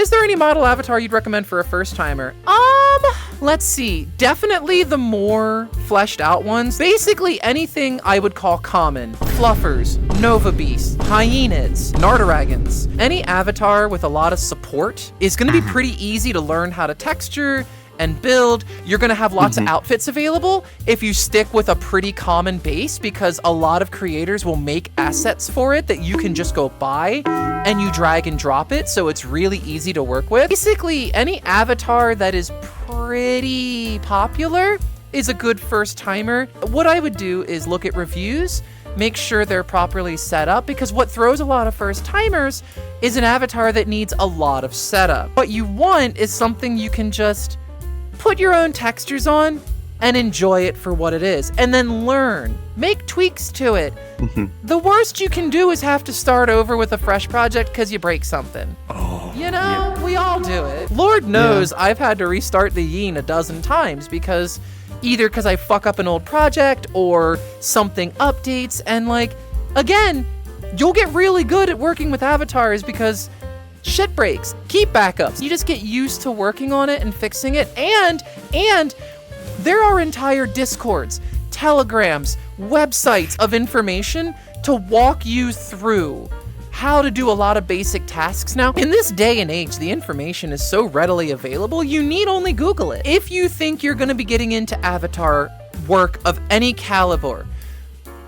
Is there any model avatar you'd recommend for a first timer? Let's see. Definitely the more fleshed out ones. Basically anything I would call common. Fluffers, Nova Beasts, Hyenas, Nardaragons. Any avatar with a lot of support is going to be pretty easy to learn how to texture and build. You're gonna have lots of outfits available if you stick with a pretty common base, because a lot of creators will make assets for it that you can just go buy and you drag and drop it, so it's really easy to work with. Basically, any avatar that is pretty popular is a good first timer. What I would do is look at reviews, make sure they're properly set up, because what throws a lot of first timers is an avatar that needs a lot of setup. What you want is something you can just put your own textures on and enjoy it for what it is, and then learn. Make tweaks to it. The worst you can do is have to start over with a fresh project because you break something. You know, we all do it. Lord knows I've had to restart the Yeen a dozen times because either because I fuck up an old project or something updates, and like, again, you'll get really good at working with avatars because shit breaks. Keep backups. You just get used to working on it and fixing it. And there are entire Discords, Telegrams, websites of information to walk you through how to do a lot of basic tasks now. In this day and age, the information is so readily available, you need only Google it. If you think you're gonna be getting into avatar work of any caliber,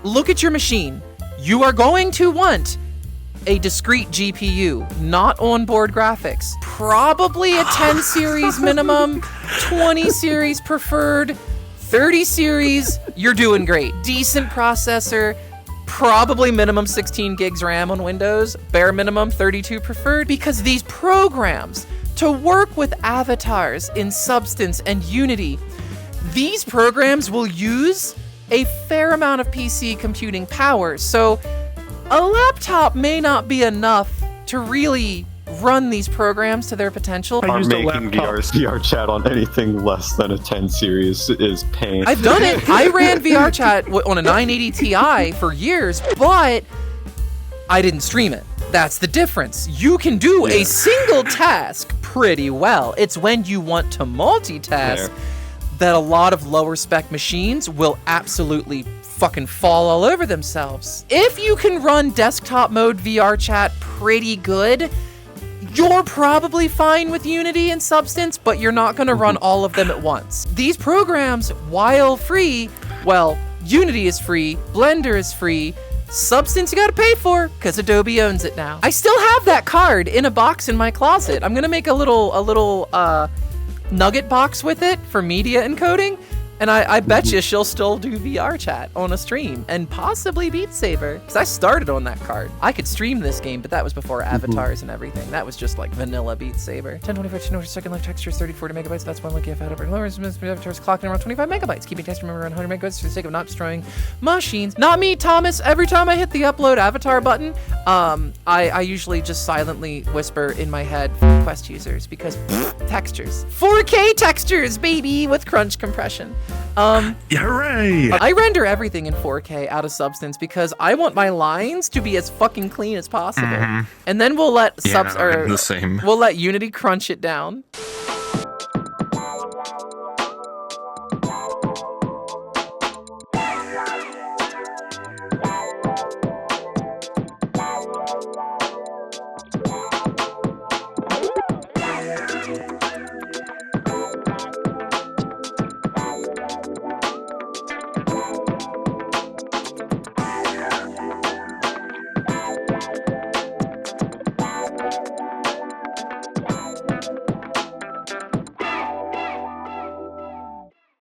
look at your machine. You are going to want a discrete GPU, not onboard graphics. Probably a 10 series minimum, 20 series preferred, 30 series, you're doing great. Decent processor, probably minimum 16 gigs RAM on Windows, bare minimum 32 preferred, because these programs to work with avatars in Substance and Unity, these programs will use a fair amount of PC computing power. So a laptop may not be enough to really run these programs to their potential. Making VRChat on anything less than a 10 series is pain. I've done it. I ran VRChat on a 980 Ti for years, but I didn't stream it. That's the difference. You can do a single task pretty well. It's when you want to multitask that a lot of lower spec machines will absolutely fucking fall all over themselves. If you can run desktop mode VRChat pretty good, you're probably fine with Unity and Substance, but you're not gonna run all of them at once. These programs, while free, well, Unity is free, Blender is free, Substance you gotta pay for, because Adobe owns it now. I still have that card in a box in my closet. I'm gonna make a little nugget box with it for media encoding, and I bet you she'll still do VRChat on a stream, and possibly Beat Saber, because I started on that card. I could stream this game, but that was before avatars and everything. That was just like vanilla Beat Saber. 1024 2 second life textures, 30 40 megabytes. That's one like if out over lowers avatars clocking around 25 megabytes. Keeping text remember around 100 megabytes for the sake of not destroying machines. Not me, Thomas. Every time I hit the upload avatar button, I usually just silently whisper in my head, Quest users, because textures. 4K textures, baby, with crunch compression. Hooray! I render everything in 4K out of Substance because I want my lines to be as fucking clean as possible. And then we'll let the same. we'll let Unity crunch it down.